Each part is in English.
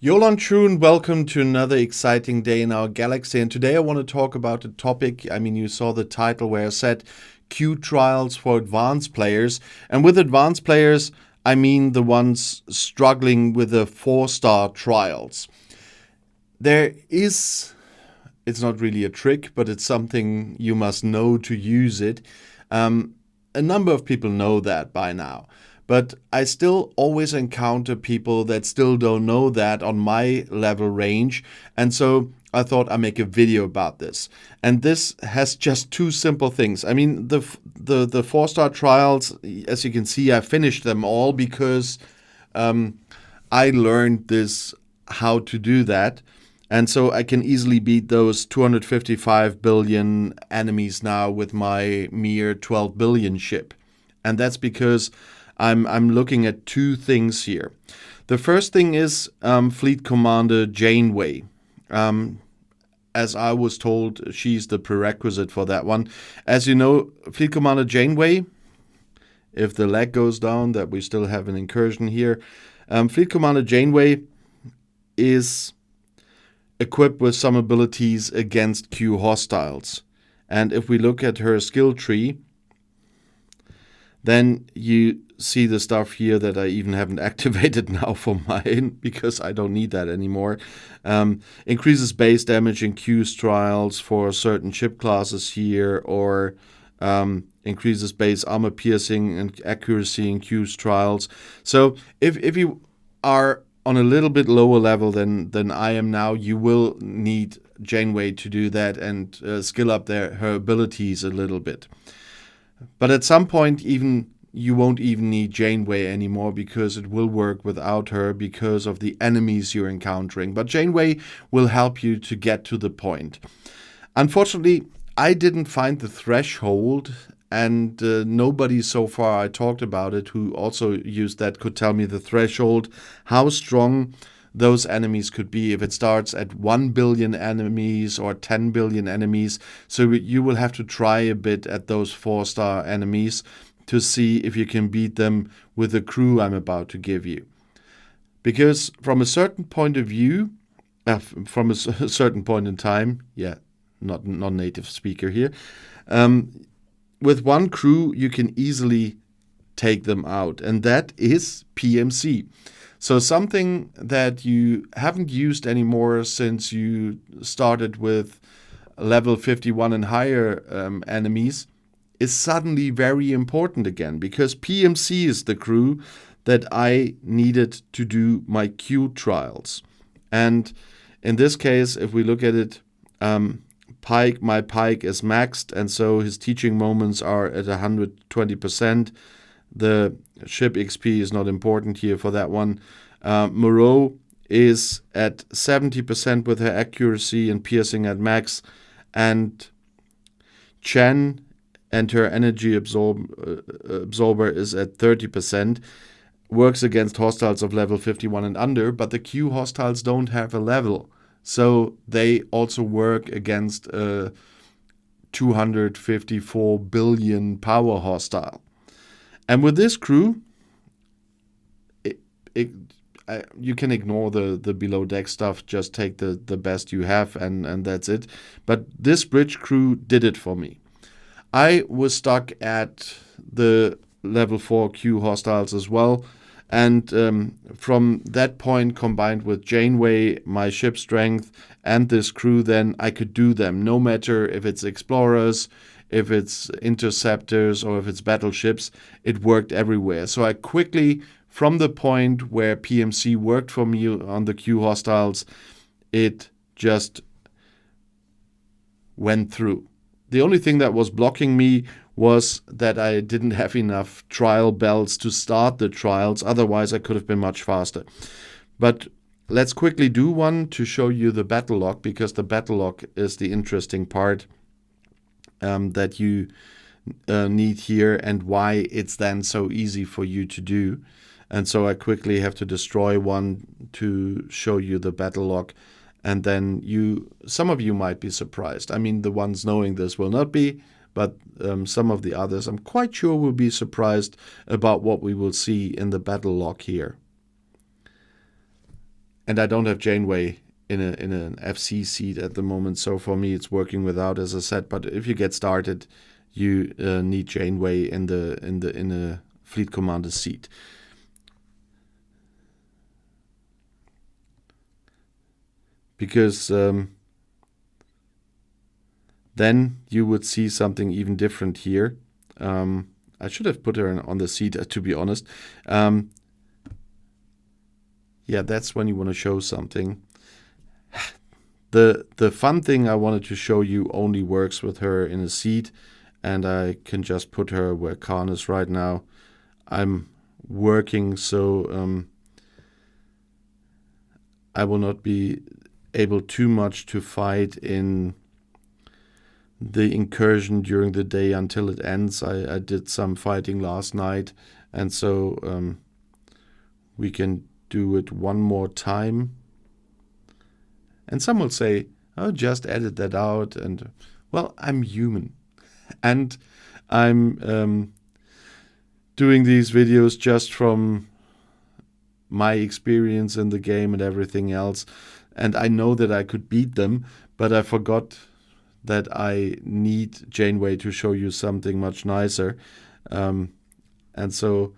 Yolan Chun, welcome to another exciting day in our galaxy. And today I want to talk about a topic. I mean, you saw the title where I said Q trials for advanced players. And with advanced players, I mean the ones struggling with the 4-star trials. It's not really a trick, but it's something you must know to use it. A number of people know that by now. But I still always encounter people that still don't know that on my level range. And so I thought I'd make a video about this. And this has just two simple things. I mean, the 4-star trials, as you can see, I finished them all because I learned how to do that. And so I can easily beat those 255 billion enemies now with my mere 12 billion ship. And that's because I'm looking at two things here. The first thing is Fleet Commander Janeway. As I was told, she's the prerequisite for that one. As you know, Fleet Commander Janeway, if the leg goes down, that we still have an incursion here. Fleet Commander Janeway is equipped with some abilities against Q hostiles. And if we look at her skill tree, then you see the stuff here that I even haven't activated now for mine because I don't need that anymore. Increases base damage in Q's trials for certain ship classes here, or increases base armor piercing and accuracy in Q's trials. So if you are on a little bit lower level than I am now, you will need Janeway to do that and skill up her abilities a little bit. But at some point, you won't even need Janeway anymore because it will work without her because of the enemies you're encountering. But Janeway will help you to get to the point. Unfortunately, I didn't find the threshold, and nobody so far I talked about it who also used that could tell me the threshold, how strong those enemies could be, if it starts at 1 billion enemies or 10 billion enemies. So you will have to try a bit at those 4-star enemies to see if you can beat them with the crew I'm about to give you. Because from a certain point of view, from a certain point in time, not native speaker here, with one crew you can easily take them out, and that is PMC. So something that you haven't used anymore since you started with level 51 and higher enemies is suddenly very important again, because PMC is the crew that I needed to do my Q trials. And in this case, if we look at it, my Pike is maxed, and so his teaching moments are at 120%. The ship XP is not important here for that one. Moreau is at 70% with her accuracy and piercing at max. And Chen and her energy absorber is at 30%. Works against hostiles of level 51 and under, but the Q hostiles don't have a level. So they also work against a 254 billion power hostile. And with this crew, you can ignore the below deck stuff, just take the best you have, and that's it. But this bridge crew did it for me. I was stuck at the level 4 Q hostiles as well. And from that point, combined with Janeway, my ship strength, and this crew, then I could do them. No matter if it's explorers, if it's interceptors, or if it's battleships, it worked everywhere. So I quickly, from the point where PMC worked for me on the Q hostiles, it just went through. The only thing that was blocking me was that I didn't have enough trial bells to start the trials. Otherwise, I could have been much faster. But let's quickly do one to show you the battle log, because the battle log is the interesting part that you need here, and why it's then so easy for you to do. And so I quickly have to destroy one to show you the battle log. And then some of you might be surprised. I mean, the ones knowing this will not be, but some of the others, I'm quite sure, will be surprised about what we will see in the battle log here. And I don't have Janeway in an FC seat at the moment, so for me it's working without, as I said. But if you get started, you need Janeway in a fleet commander seat. Because then you would see something even different here. I should have put her on the seat, to be honest. Yeah, that's when you want to show something. The fun thing I wanted to show you only works with her in a seat, and I can just put her where Khan is right now. I'm working, so I will not be able too much to fight in the incursion during the day until it ends. I did some fighting last night, and so we can do it one more time. And some will say, oh, just edit that out. And, well, I'm human. And I'm doing these videos just from my experience in the game and everything else. And I know that I could beat them, but I forgot that I need Janeway to show you something much nicer. And so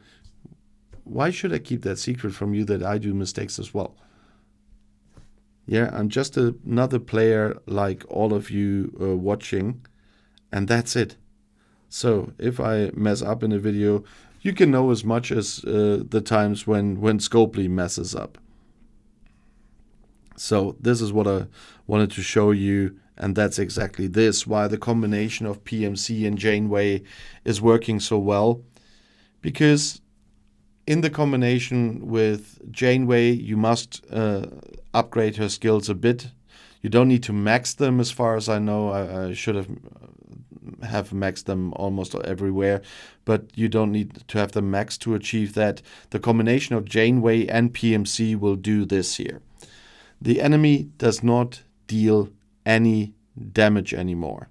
why should I keep that secret from you that I do mistakes as well? Yeah, I'm just another player like all of you watching, and that's it. So if I mess up in a video, you can know as much as the times when Scopely messes up. So this is what I wanted to show you, and that's exactly this, why the combination of PMC and Janeway is working so well. Because in the combination with Janeway, you must upgrade her skills a bit. You don't need to max them, as far as I know. I should have maxed them almost everywhere, but you don't need to have them maxed to achieve that. The combination of Janeway and PMC will do this here. The enemy does not deal any damage anymore.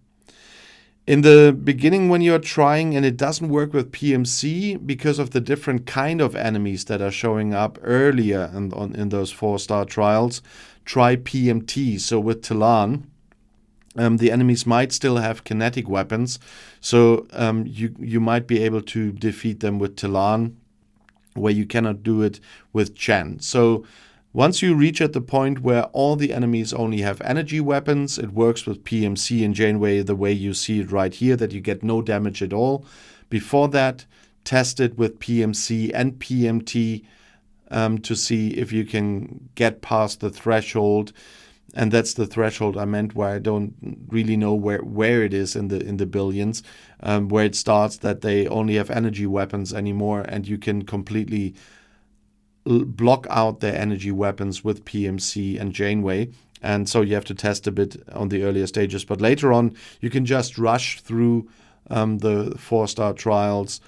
In the beginning, when you're trying and it doesn't work with PMC because of the different kind of enemies that are showing up earlier in those 4-star trials, try PMT. So with Talon, the enemies might still have kinetic weapons, so you might be able to defeat them with Talon, where you cannot do it with Chen. So once you reach at the point where all the enemies only have energy weapons, it works with PMC and Janeway the way you see it right here, that you get no damage at all. Before that, test it with PMC and PMT to see if you can get past the threshold. And that's the threshold I meant, where I don't really know where it is in the billions, where it starts that they only have energy weapons anymore, and you can completely block out their energy weapons with PMC and Janeway. And so you have to test a bit on the earlier stages. But later on, you can just rush through the 4-star trials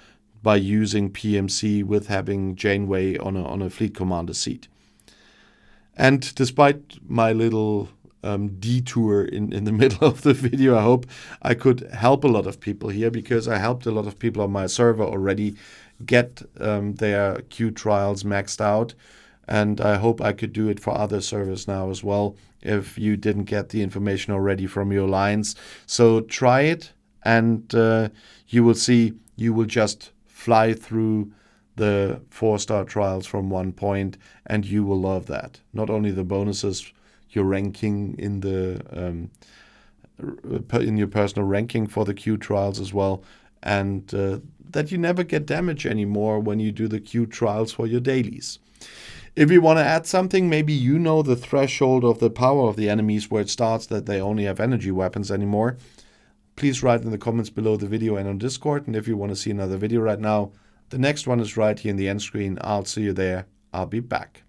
by using PMC with having Janeway on a fleet commander seat. And despite my little detour in the middle of the video, I hope I could help a lot of people here, because I helped a lot of people on my server already get their Q trials maxed out, and I hope I could do it for other servers now as well, if you didn't get the information already from your alliance. So try it, and you will see you will just fly through the 4-star trials from one point, and you will love that. Not only the bonuses, your ranking in the in your personal ranking for the Q trials as well, and that you never get damage anymore when you do the Q trials for your dailies. If you want to add something, maybe you know the threshold of the power of the enemies where it starts that they only have energy weapons anymore, please write in the comments below the video and on Discord. And if you want to see another video right now, the next one is right here in the end screen. I'll see you there. I'll be back.